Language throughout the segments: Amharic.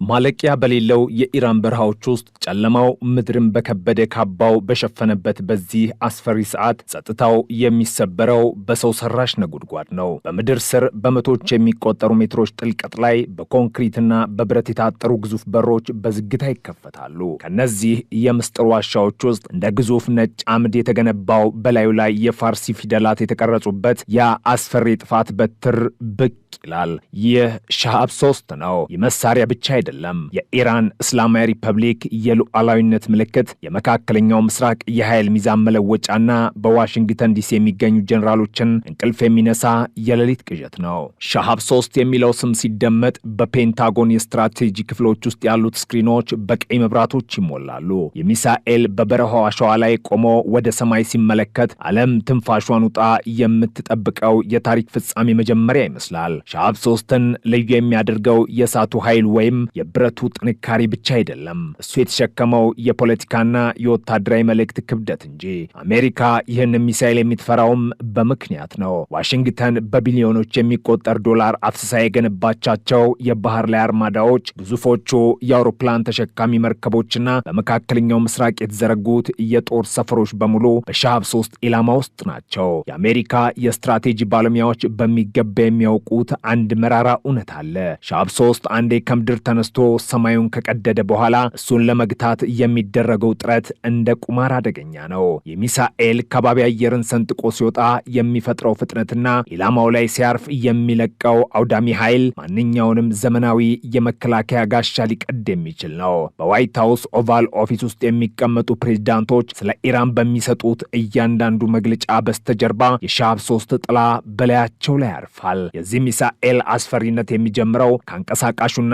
ማለቂያ በሌለው የኢራን በረሃዎች ውስጥ ጨለማው ምድርን በከበደ ካባው በሸፈነበት በዚህ አስፈሪ ሰዓት ጸጥታው የሚሰበረው በሰው ሰራሽ ነጎድጓድ ነው። በምድር ስር በመቶዎች የሚቆጠሩ ሜትሮች ጥልቀት ላይ በኮንክሪትና በብረት የታጠሩ ግዙፍ በሮች በዝግታ ይከፈታሉ። ከነዚህ የምስጢር ዋሻዎች ውስጥ እንደ ግዙፍ ነጭ አምድ የተገነባው በላዩ ላይ የፋርሲ ፊደላት የተቀረጹበት ያ አስፈሪ ጥፋት በትር ብቅ ይላል። ይህ ሻሃብ 3 ነው። የመሳሪያ ብቻ አይደለም። የኢራን እስላማዊ ሪፐብሊክ የሉዓላዊነት ምልክት፣ የመካከለኛው ምስራቅ የኃይል ሚዛን መለወጫና በዋሽንግተን ዲሲ የሚገኙ ጀነራሎችን እንቅልፍ የሚነሳ የሌሊት ቅዠት ነው። ሻሃብ 3 የሚለው ስም ሲደመጥ በፔንታጎን የስትራቴጂ ክፍሎች ውስጥ ያሉት ስክሪኖች በቀይ መብራቶች ይሞላሉ። የሚሳኤል በበረሃው አሸዋ ላይ ቆሞ ወደ ሰማይ ሲመለከት ዓለም ትንፋሿን ውጣ የምትጠብቀው የታሪክ ፍጻሜ መጀመሪያ ይመስላል። ሻሃብ 3ን ልዩ የሚያደርገው የእሳቱ ኃይል ወይም የብረቱ ጥንካሬ ብቻ አይደለም። እሱ የተሸከመው የፖለቲካና የወታደራዊ መልእክት ክብደት እንጂ። አሜሪካ ይህን ሚሳኤል የምትፈራውም በምክንያት ነው። ዋሽንግተን በቢሊዮኖች የሚቆጠር ዶላር አፍስሳ የገነባቻቸው የባህር ላይ አርማዳዎች፣ ግዙፎቹ የአውሮፕላን ተሸካሚ መርከቦችና በመካከለኛው ምስራቅ የተዘረጉት የጦር ሰፈሮች በሙሉ በሻሃብ 3 ኢላማ ውስጥ ናቸው። የአሜሪካ የስትራቴጂ ባለሙያዎች በሚገባ የሚያውቁት አንድ መራራ እውነት አለ። ሻሃብ 3 አንዴ ከምድር ተነስቶ ሰማዩን ከቀደደ በኋላ እሱን ለመግታት የሚደረገው ጥረት እንደ ቁማር አደገኛ ነው። የሚሳኤል ከባቢ አየርን ሰንጥቆ ሲወጣ የሚፈጥረው ፍጥነትና ኢላማው ላይ ሲያርፍ የሚለቀው አውዳሚ ኃይል ማንኛውንም ዘመናዊ የመከላከያ ጋሻ ሊቀድ የሚችል ነው። በዋይት ሃውስ ኦቫል ኦፊስ ውስጥ የሚቀመጡ ፕሬዝዳንቶች ስለ ኢራን በሚሰጡት እያንዳንዱ መግለጫ በስተጀርባ የሻሃብ 3 ጥላ በላያቸው ላይ ያርፋል። የዚህ ሚሳኤል አስፈሪነት የሚጀምረው ከአንቀሳቃሹና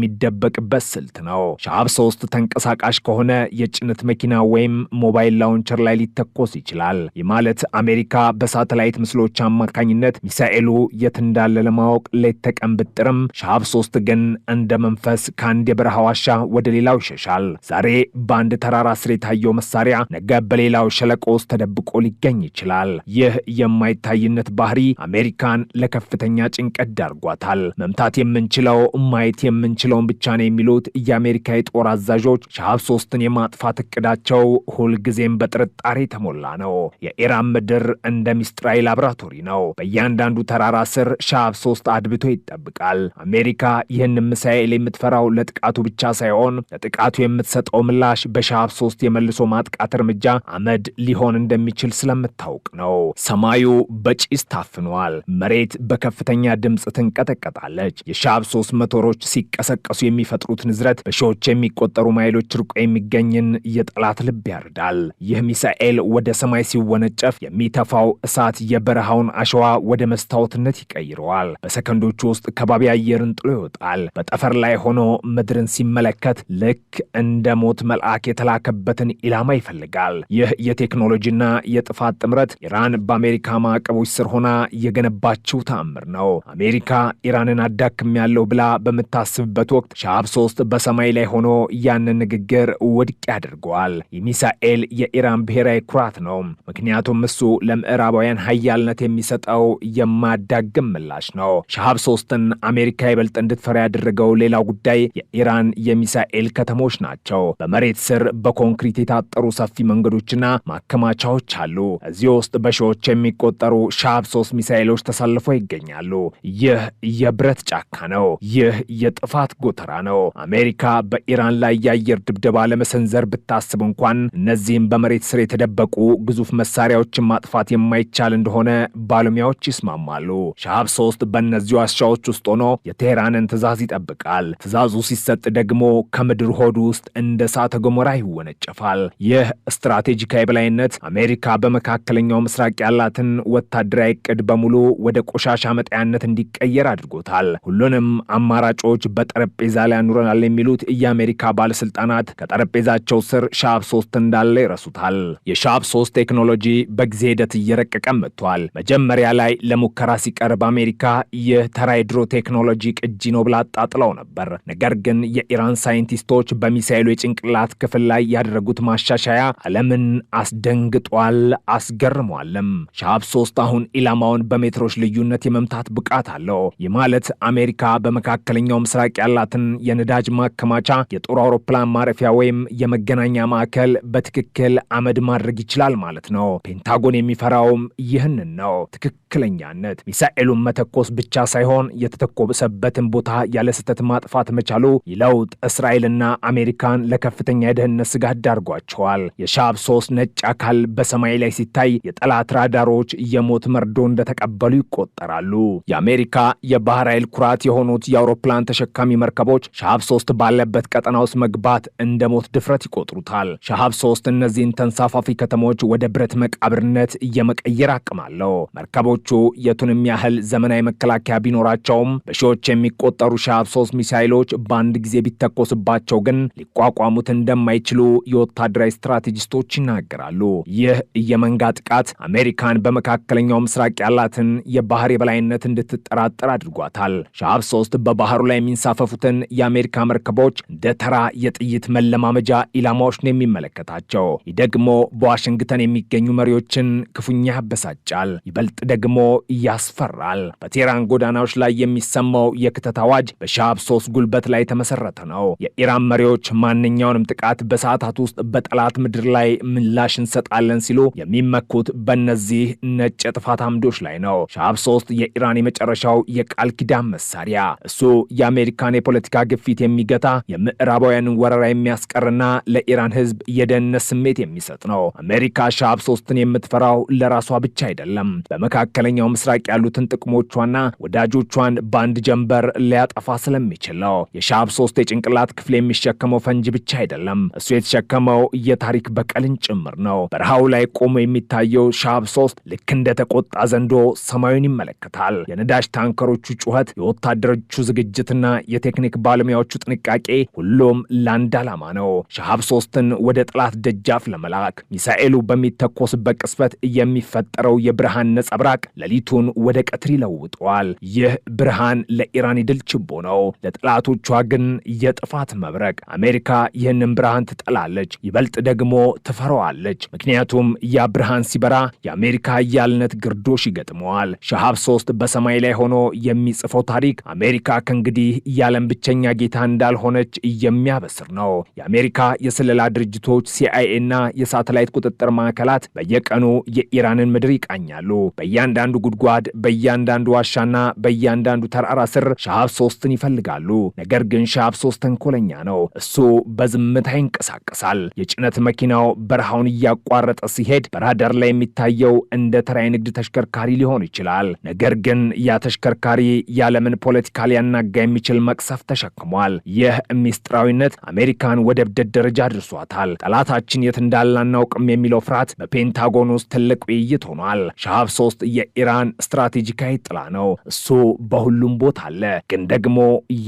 ከሚደበቅበት ስልት ነው። ሻሃብ 3 ተንቀሳቃሽ ከሆነ የጭነት መኪና ወይም ሞባይል ላውንቸር ላይ ሊተኮስ ይችላል። ይህ ማለት አሜሪካ በሳተላይት ምስሎች አማካኝነት ሚሳኤሉ የት እንዳለ ለማወቅ ሌት ተቀን ብጥርም ሻሃብ 3 ግን እንደ መንፈስ ከአንድ የበረሃ ዋሻ ወደ ሌላው ይሸሻል። ዛሬ በአንድ ተራራ ስር የታየው መሳሪያ ነገ በሌላው ሸለቆ ውስጥ ተደብቆ ሊገኝ ይችላል። ይህ የማይታይነት ባህሪ አሜሪካን ለከፍተኛ ጭንቀት ዳርጓታል። መምታት የምንችለው ማየት የምንችለውን ብቻ ነው የሚሉት የአሜሪካ የጦር አዛዦች ሻሃብ 3ን የማጥፋት እቅዳቸው ሁልጊዜም በጥርጣሬ የተሞላ ነው። የኢራን ምድር እንደ ሚስጥራዊ ላቦራቶሪ ነው። በእያንዳንዱ ተራራ ስር ሻሃብ 3 አድብቶ ይጠብቃል። አሜሪካ ይህን ሚሳኤል የምትፈራው ለጥቃቱ ብቻ ሳይሆን ለጥቃቱ የምትሰጠው ምላሽ በሻሃብ 3 የመልሶ ማጥቃት እርምጃ አመድ ሊሆን እንደሚችል ስለምታውቅ ነው። ሰማዩ በጭስ ታፍኗል። መሬት በከፍተኛ ድምፅ ትንቀጠቀጣለች። የሻሃብ 3 ሞተሮች ሲቀሰቀሱ የሚፈጥሩት ንዝረት በሺዎች የሚቆጠሩ ማይሎች ርቆ የሚገኝን የጠላት ልብ ያርዳል። ይህ ሚሳኤል ወደ ሰማይ ሲወነጨፍ የሚተፋው እሳት የበረሃውን አሸዋ ወደ መስታወትነት ይቀይረዋል። በሰከንዶቹ ውስጥ ከባቢ አየርን ጥሎ ይወጣል። በጠፈር ላይ ሆኖ ምድርን ሲመለከት ልክ እንደ ሞት መልአክ የተላከበትን ኢላማ ይፈልጋል። ይህ የቴክኖሎጂና የጥፋት ጥምረት ኢራን በአሜሪካ ማዕቀቦች ስር ሆና የገነባችው ተአምር ነው። አሜሪካ ኢራንን አዳክሜያለሁ ብላ በምታስብበት ወቅት ሻሃብ 3 በሰማይ ላይ ሆኖ ያንን ንግግር ውድቅ ያደርገዋል። የሚሳኤል የኢራን ብሔራዊ ኩራት ነው። ምክንያቱም እሱ ለምዕራባውያን ሀያልነት የሚሰጠው የማያዳግም ምላሽ ነው። ሻሃብ 3ን አሜሪካ ይበልጥ እንድትፈራ ያደረገው ሌላው ጉዳይ የኢራን የሚሳኤል ከተሞች ናቸው። በመሬት ስር በኮንክሪት የታጠሩ ሰፊ መንገዶችና ማከማቻዎች አሉ። እዚህ ውስጥ በሺዎች የሚቆጠሩ ሻሃብ 3 ሚሳኤሎች ተሰልፈው ይገኛሉ። ይህ የብረት ጫካ ነው። ይህ የጥፋት ጎተራ ነው። አሜሪካ በኢራን ላይ የአየር ድብደባ ለመሰንዘር ብታስብ እንኳን እነዚህም በመሬት ስር የተደበቁ ግዙፍ መሳሪያዎችን ማጥፋት የማይቻል እንደሆነ ባለሙያዎች ይስማማሉ። ሻሃብ 3 በእነዚህ ዋሻዎች ውስጥ ሆኖ የቴህራንን ትዕዛዝ ይጠብቃል። ትዕዛዙ ሲሰጥ ደግሞ ከምድር ሆድ ውስጥ እንደ እሳተ ገሞራ ይወነጨፋል። ይህ ስትራቴጂካዊ በላይነት አሜሪካ በመካከለኛው ምስራቅ ያላትን ወታደራዊ ዕቅድ በሙሉ ወደ ቆሻሻ መጣያነት እንዲቀየር አድርጎታል። ሁሉንም አማራጮች በጠረጴዛ ላይ አኑረናል የሚሉት የአሜሪካ ባለስልጣናት ከጠረጴዛቸው ስር ሻሃብ 3 እንዳለ ይረሱታል። የሻሃብ 3 ቴክኖሎጂ በጊዜ ሂደት እየረቀቀ መጥቷል። መጀመሪያ ላይ ለሙከራ ሲቀርብ አሜሪካ ይህ ተራ የድሮ ቴክኖሎጂ ቅጂ ነው ብላ አጣጥለው ነበር። ነገር ግን የኢራን ሳይንቲስቶች በሚሳኤሉ የጭንቅላት ክፍል ላይ ያደረጉት ማሻሻያ ዓለምን አስደንግጧል፣ አስገርሟልም። ሻሃብ 3 አሁን ኢላማውን በሜትሮች ልዩነት የመምታት ብቃት አለው። ይህ ማለት አሜሪካ በመካከለኛው ምስራቅ ያላት ያላትን የነዳጅ ማከማቻ፣ የጦር አውሮፕላን ማረፊያ ወይም የመገናኛ ማዕከል በትክክል አመድ ማድረግ ይችላል ማለት ነው። ፔንታጎን የሚፈራውም ይህንን ነው። ትክክለኛነት። ሚሳኤሉን መተኮስ ብቻ ሳይሆን የተተኮሰበትን ቦታ ያለ ስህተት ማጥፋት መቻሉ ይለውጥ እስራኤልና አሜሪካን ለከፍተኛ የደህንነት ስጋት ዳርጓቸዋል። የሻብ 3 ነጭ አካል በሰማይ ላይ ሲታይ የጠላት ራዳሮች የሞት መርዶ እንደተቀበሉ ይቆጠራሉ። የአሜሪካ የባህር ኃይል ኩራት የሆኑት የአውሮፕላን ተሸካሚ መርከቦች ሻብ 3 ባለበት ቀጠና ውስጥ መግባት እንደ ሞት ድፍረት ይቆጥሩታል። ሻብ 3 እነዚህን ተንሳፋፊ ከተሞች ወደ ብረት መቃብርነት እየመቀየር አቅም አለው። መርከቦቹ የቱንም ያህል ዘመናዊ መከላከያ ቢኖራቸውም በሺዎች የሚቆጠሩ ሻብ 3 ሚሳይሎች በአንድ ጊዜ ቢተኮስባቸው ግን ሊቋቋሙት እንደማይችሉ የወታደራዊ ስትራቴጂስቶች ይናገራሉ። ይህ የመንጋ ጥቃት አሜሪካን በመካከለኛው ምስራቅ ያላትን የባህር የበላይነት እንድትጠራጠር አድርጓታል። ሻብ 3 በባህሩ ላይ የሚንሳፈፉትን የአሜሪካ መርከቦች እንደ ተራ የጥይት መለማመጃ ኢላማዎች ነው የሚመለከታቸው። ይህ ደግሞ በዋሽንግተን የሚገኙ መሪዎችን ክፉኛ ያበሳጫል፣ ይበልጥ ደግሞ ያስፈራል። በቴህራን ጎዳናዎች ላይ የሚሰማው የክተት አዋጅ በሻብ 3 ጉልበት ላይ የተመሰረተ ነው። የኢራን መሪዎች ማንኛውንም ጥቃት በሰዓታት ውስጥ በጠላት ምድር ላይ ምላሽ እንሰጣለን ሲሉ የሚመኩት በእነዚህ ነጭ የጥፋት አምዶች ላይ ነው። ሻብ 3 የኢራን የመጨረሻው የቃል ኪዳን መሳሪያ፣ እሱ የአሜሪካን የፖለቲካ ግፊት የሚገታ የምዕራባውያንን ወረራ የሚያስቀርና ለኢራን ሕዝብ የደህንነት ስሜት የሚሰጥ ነው። አሜሪካ ሻብ 3ን የምትፈራው ለራሷ ብቻ አይደለም፣ በመካከለኛው ምስራቅ ያሉትን ጥቅሞቿና ወዳጆቿን በአንድ ጀንበር ሊያጠፋ ስለሚችል ነው። የሻብ 3 የጭንቅላት ክፍል የሚሸከመው ፈንጂ ብቻ አይደለም፣ እሱ የተሸከመው የታሪክ በቀልን ጭምር ነው። በረሃው ላይ ቆሞ የሚታየው ሻብ 3 ልክ እንደተቆጣ ዘንዶ ሰማዩን ይመለከታል። የነዳጅ ታንከሮቹ ጩኸት፣ የወታደሮቹ ዝግጅትና የቴክኒክ ባለሙያዎቹ ጥንቃቄ ሁሉም ለአንድ ዓላማ ነው፣ ሻብ 3ን ወደ ጠላት ደጃፍ ለመላክ። ሚሳኤሉ በሚተኮስበት ቅስበት የሚፈጠረው የብርሃን ነጸብራቅ ሌሊቱን ወደ ቀትር ይለውጠዋል። ይህ ብርሃን ለኢራን የድል ችቦ ነው፣ ለጠላቶቿ ግን የጥፋት መብረቅ። አሜሪካ ይህንን ብርሃን ትጠላለች፣ ይበልጥ ደግሞ ትፈራዋለች። ምክንያቱም ያ ብርሃን ሲበራ የአሜሪካ ኃያልነት ግርዶሽ ይገጥመዋል። ሻብ 3 በሰማይ ላይ ሆኖ የሚጽፈው ታሪክ አሜሪካ ከእንግዲህ የዓለም ብቸኛ ጌታ እንዳልሆነች የሚያበስር ነው። የአሜሪካ የስለላ ድርጅቶች ሲአይኤ እና የሳተላይት ቁጥጥር ማዕከላት በየቀኑ የኢራንን ምድር ይቃኛሉ። በእያንዳንዱ ጉድጓድ፣ በእያንዳንዱ ዋሻና በእያንዳንዱ ተራራ ስር ሻብ 3ን ይፈልጋሉ። ነገር ግን ሻብ 3 ተንኮለኛ ነው። እሱ በዝምታ ይንቀሳቀሳል። የጭነት መኪናው በረሃውን እያቋረጠ ሲሄድ በራዳር ላይ የሚታየው እንደ ተራ የንግድ ተሽከርካሪ ሊሆን ይችላል። ነገር ግን ያ ተሽከርካሪ የዓለምን ፖለቲካ ሊያናጋ የሚችል መቅሰፍ ተሸክሟል። ይህ ሚስጥራዊነት አሜሪካን ወደ እብደት ደረጃ አድርሷታል። ጠላታችን የት እንዳለ አናውቅም የሚለው ፍርሃት በፔንታጎን ውስጥ ትልቅ ውይይት ሆኗል። ሻብ 3 የኢራን ስትራቴጂካዊ ጥላ ነው። እሱ በሁሉም ቦታ አለ፣ ግን ደግሞ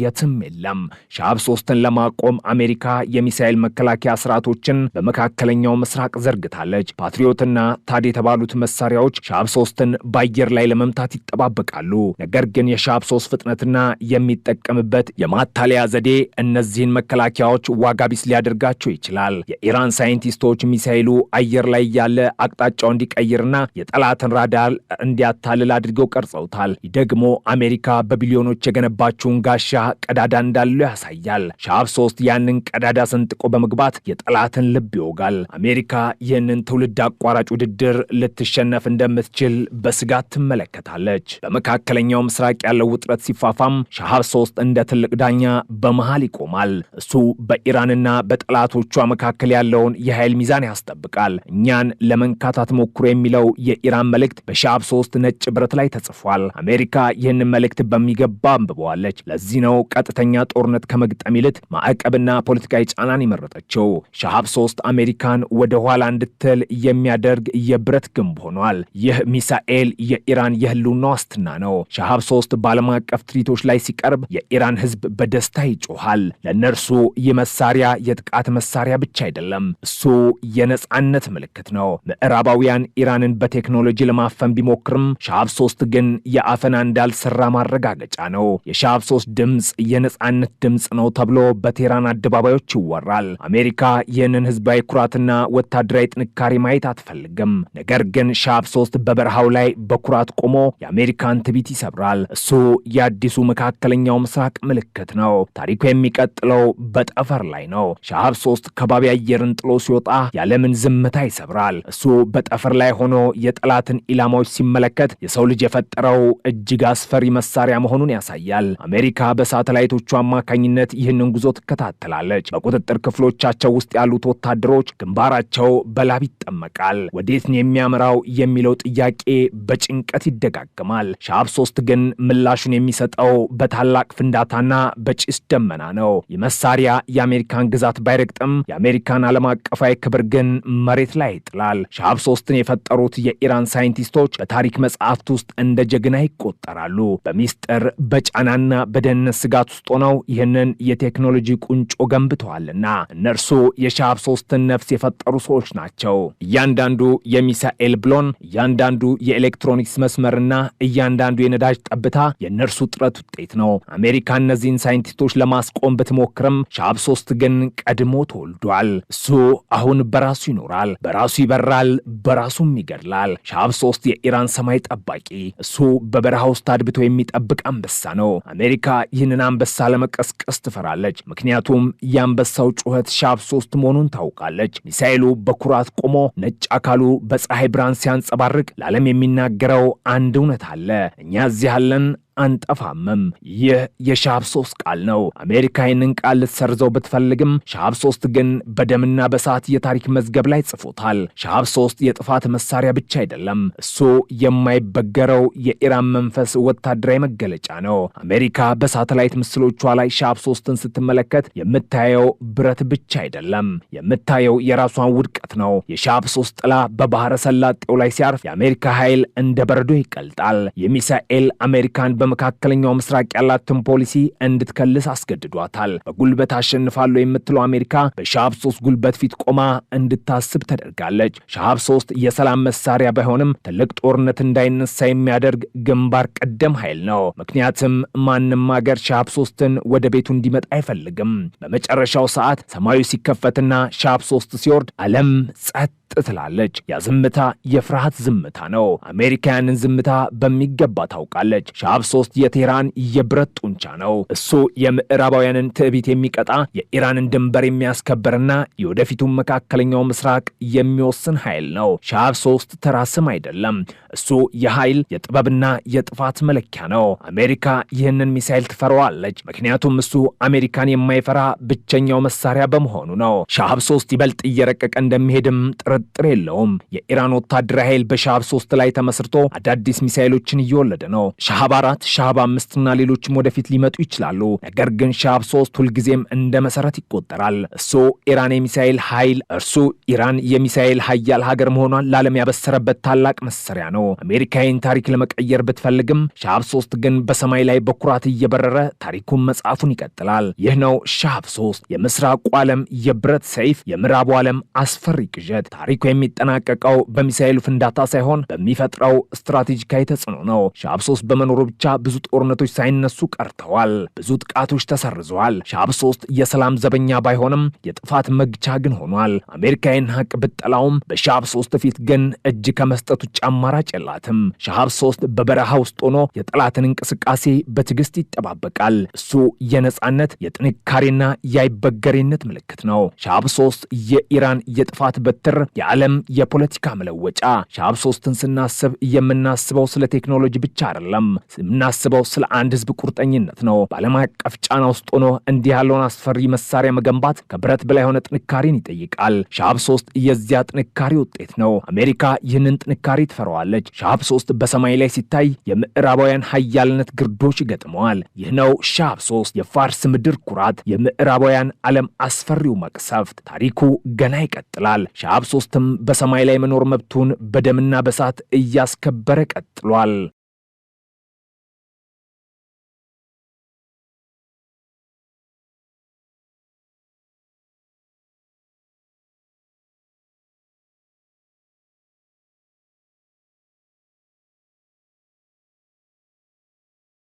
የትም የለም። ሻብ 3ን ለማቆም አሜሪካ የሚሳኤል መከላከያ ስርዓቶችን በመካከለኛው ምስራቅ ዘርግታለች። ፓትሪዮትና ታድ የተባሉት መሳሪያዎች ሻብ 3ን በአየር ላይ ለመምታት ይጠባበቃሉ። ነገር ግን የሻብ 3 ፍጥነትና የሚጠቀምበት የማታለያ ዘዴ እነዚህን መከላከያዎች ዋጋ ቢስ ሊያደርጋቸው ይችላል። የኢራን ሳይንቲስቶች ሚሳኤሉ አየር ላይ ያለ አቅጣጫው እንዲቀይርና የጠላትን ራዳር እንዲያታልል አድርገው ቀርጸውታል። ይህ ደግሞ አሜሪካ በቢሊዮኖች የገነባቸውን ጋሻ ቀዳዳ እንዳለው ያሳያል። ሻብ 3 ያንን ቀዳዳ ሰንጥቆ በመግባት የጠላትን ልብ ይወጋል። አሜሪካ ይህንን ትውልድ አቋራጭ ውድድር ልትሸነፍ እንደምትችል በስጋት ትመለከታለች። በመካከለኛው ምስራቅ ያለው ውጥረት ሲፋፋም ሻብ 3 እንደ ትልቅ ዳኛ በመሃል ይቆማል። እሱ በኢራንና በጠላቶቿ መካከል ያለውን የኃይል ሚዛን ያስጠብቃል። እኛን ለመንካት አትሞክሩ የሚለው የኢራን መልእክት በሻብ 3 ነጭ ብረት ላይ ተጽፏል። አሜሪካ ይህንን መልእክት በሚገባ አንብበዋለች። ለዚህ ነው ቀጥተኛ ጦርነት ከመግጠም ይልቅ ማዕቀብና ፖለቲካዊ ጫናን የመረጠችው። ሻብ 3 አሜሪካን ወደ ኋላ እንድትል የሚያደርግ የብረት ግንብ ሆኗል። ይህ ሚሳኤል የኢራን የህልውና ዋስትና ነው። ሻብ 3 በዓለም አቀፍ ትርኢቶች ላይ ሲቀርብ የኢራን ህዝብ በደስታ ይጮሃል። ለእነርሱ ይህ መሳሪያ የጥቃት መሳሪያ ብቻ አይደለም፣ እሱ የነጻነት ምልክት ነው። ምዕራባውያን ኢራንን በቴክኖሎጂ ለማፈን ቢሞክርም ሻብ 3 ግን የአፈና እንዳልሰራ ማረጋገጫ ነው። የሻብ 3 ድምፅ የነጻነት ድምፅ ነው ተብሎ በቴህራን አደባባዮች ይወራል። አሜሪካ ይህንን ህዝባዊ ኩራትና ወታደራዊ ጥንካሬ ማየት አትፈልግም። ነገር ግን ሻብ 3 በበረሃው ላይ በኩራት ቆሞ የአሜሪካን ትዕቢት ይሰብራል። እሱ የአዲሱ መካከለኛው ምስራቅ ምልክት ምልክት ነው። ታሪኩ የሚቀጥለው በጠፈር ላይ ነው። ሻሃብ 3 ከባቢ አየርን ጥሎ ሲወጣ ያለምን ዝምታ ይሰብራል። እሱ በጠፈር ላይ ሆኖ የጠላትን ኢላማዎች ሲመለከት የሰው ልጅ የፈጠረው እጅግ አስፈሪ መሳሪያ መሆኑን ያሳያል። አሜሪካ በሳተላይቶቹ አማካኝነት ይህንን ጉዞ ትከታተላለች። በቁጥጥር ክፍሎቻቸው ውስጥ ያሉት ወታደሮች ግንባራቸው በላብ ይጠመቃል። ወዴት ነው የሚያመራው የሚለው ጥያቄ በጭንቀት ይደጋግማል። ሻሃብ 3 ግን ምላሹን የሚሰጠው በታላቅ ፍንዳታና በጭስ ደመና ነው። የመሳሪያ የአሜሪካን ግዛት ባይረግጥም የአሜሪካን ዓለም አቀፋዊ ክብር ግን መሬት ላይ ይጥላል። ሻሃብ 3ን የፈጠሩት የኢራን ሳይንቲስቶች በታሪክ መጽሐፍት ውስጥ እንደ ጀግና ይቆጠራሉ። በሚስጥር በጫናና በደህንነት ስጋት ውስጥ ሆነው ይህንን የቴክኖሎጂ ቁንጮ ገንብተዋልና እነርሱ የሻሃብ 3ን ነፍስ የፈጠሩ ሰዎች ናቸው። እያንዳንዱ የሚሳኤል ብሎን፣ እያንዳንዱ የኤሌክትሮኒክስ መስመርና እያንዳንዱ የነዳጅ ጠብታ የእነርሱ ጥረት ውጤት ነው። አሜሪካ እነዚህን ሳይንቲስቶች ለማስቆም ብትሞክርም ሻሃብ 3 ግን ቀድሞ ተወልዷል። እሱ አሁን በራሱ ይኖራል፣ በራሱ ይበራል፣ በራሱም ይገድላል። ሻሃብ 3 የኢራን ሰማይ ጠባቂ፣ እሱ በበረሃ ውስጥ አድብቶ የሚጠብቅ አንበሳ ነው። አሜሪካ ይህንን አንበሳ ለመቀስቀስ ትፈራለች። ምክንያቱም የአንበሳው ጩኸት ሻሃብ 3 መሆኑን ታውቃለች። ሚሳኤሉ በኩራት ቆሞ ነጭ አካሉ በፀሐይ ብርሃን ሲያንጸባርቅ ለዓለም የሚናገረው አንድ እውነት አለ። እኛ እዚህ ያለን አንጠፋምም። ይህ የሻሃብ 3 ቃል ነው። አሜሪካ ይህንን ቃል ልትሰርዘው ብትፈልግም ሻሃብ 3 ግን በደምና በሳት የታሪክ መዝገብ ላይ ጽፎታል። ሻሃብ 3 የጥፋት መሳሪያ ብቻ አይደለም፣ እሱ የማይበገረው የኢራን መንፈስ ወታደራዊ መገለጫ ነው። አሜሪካ በሳተላይት ምስሎቿ ላይ ሻሃብ 3ን ስትመለከት የምታየው ብረት ብቻ አይደለም፣ የምታየው የራሷን ውድቀት ነው። የሻሃብ 3 ጥላ በባህረ ሰላጤው ላይ ሲያርፍ የአሜሪካ ኃይል እንደ በረዶ ይቀልጣል። የሚሳኤል አሜሪካን በመካከለኛው ምስራቅ ያላትን ፖሊሲ እንድትከልስ አስገድዷታል። በጉልበት አሸንፋለሁ የምትለው አሜሪካ በሻሃብ 3 ጉልበት ፊት ቆማ እንድታስብ ተደርጋለች። ሻሃብ 3 የሰላም መሳሪያ ባይሆንም ትልቅ ጦርነት እንዳይነሳ የሚያደርግ ግንባር ቀደም ኃይል ነው። ምክንያቱም ማንም ሀገር ሻሃብ 3ን ወደ ቤቱ እንዲመጣ አይፈልግም። በመጨረሻው ሰዓት ሰማዩ ሲከፈትና ሻሃብ 3 ሲወርድ ዓለም ጸጥ ትላለች። ያ ዝምታ የፍርሃት ዝምታ ነው። አሜሪካ ያንን ዝምታ በሚገባ ታውቃለች። ሻሃብ 3 የቴህራን የብረት ጡንቻ ነው። እሱ የምዕራባውያንን ትዕቢት የሚቀጣ የኢራንን ድንበር የሚያስከብርና የወደፊቱን መካከለኛው ምስራቅ የሚወስን ኃይል ነው። ሻሃብ 3 ተራ ስም አይደለም። እሱ የኃይል የጥበብና የጥፋት መለኪያ ነው። አሜሪካ ይህንን ሚሳኤል ትፈራዋለች። ምክንያቱም እሱ አሜሪካን የማይፈራ ብቸኛው መሳሪያ በመሆኑ ነው። ሻሃብ 3 ይበልጥ እየረቀቀ እንደሚሄድም ጥርጥር የለውም። የኢራን ወታደራዊ ኃይል በሻሃብ 3 ላይ ተመስርቶ አዳዲስ ሚሳኤሎችን እየወለደ ነው። ሻሃብ 4፣ ሻሃብ 5 እና ሌሎችም ወደፊት ሊመጡ ይችላሉ። ነገር ግን ሻሃብ 3 ሁልጊዜም እንደ መሰረት ይቆጠራል። እሱ ኢራን የሚሳኤል ኃይል እርሱ ኢራን የሚሳኤል ኃያል ሀገር መሆኗን ለዓለም ያበሰረበት ታላቅ መሳሪያ ነው። አሜሪካን ታሪክ ለመቀየር ብትፈልግም ሻሃብ 3 ግን በሰማይ ላይ በኩራት እየበረረ ታሪኩን መጻፉን ይቀጥላል። ይህ ነው ሻሃብ 3 የምስራቁ ዓለም የብረት ሰይፍ፣ የምዕራቡ ዓለም አስፈሪ ቅዠት። ታሪኩ የሚጠናቀቀው በሚሳኤሉ ፍንዳታ ሳይሆን በሚፈጥረው ስትራቴጂካዊ ተጽዕኖ ነው። ሻሃብ 3 በመኖሩ ብቻ ብዙ ጦርነቶች ሳይነሱ ቀርተዋል። ብዙ ጥቃቶች ተሰርዘዋል። ሻሃብ 3 የሰላም ዘበኛ ባይሆንም የጥፋት መግቻ ግን ሆኗል። አሜሪካን ሀቅ ብጠላውም በሻሃብ 3 ፊት ግን እጅ ከመስጠት ውጭ አማራጭ የላትም። ሻሃብ 3 በበረሃ ውስጥ ሆኖ የጠላትን እንቅስቃሴ በትዕግስት ይጠባበቃል። እሱ የነጻነት የጥንካሬና የአይበገሬነት ምልክት ነው። ሻሃብ 3 የኢራን የጥፋት በትር፣ የዓለም የፖለቲካ መለወጫ። ሻሃብ 3ን ስናስብ የምናስበው ስለ ቴክኖሎጂ ብቻ አይደለም። የምናስበው ስለ አንድ ህዝብ ቁርጠኝነት ነው። በዓለም አቀፍ ጫና ውስጥ ሆኖ እንዲህ ያለውን አስፈሪ መሳሪያ መገንባት ከብረት በላይ የሆነ ጥንካሬን ይጠይቃል። ሻሃብ 3 የዚያ ጥንካሬ ውጤት ነው። አሜሪካ ይህንን ጥንካሬ ትፈራዋለች። ሻሃብ 3 በሰማይ ላይ ሲታይ የምዕራባውያን ኃያልነት ግርዶሽ ይገጥመዋል። ይህ ነው ሻሃብ 3 የፋርስ ምድር ኩራት፣ የምዕራባውያን ዓለም አስፈሪው መቅሰፍት። ታሪኩ ገና ይቀጥላል። ሻሃብ 3ም በሰማይ ላይ መኖር መብቱን በደምና በሳት እያስከበረ ቀጥሏል።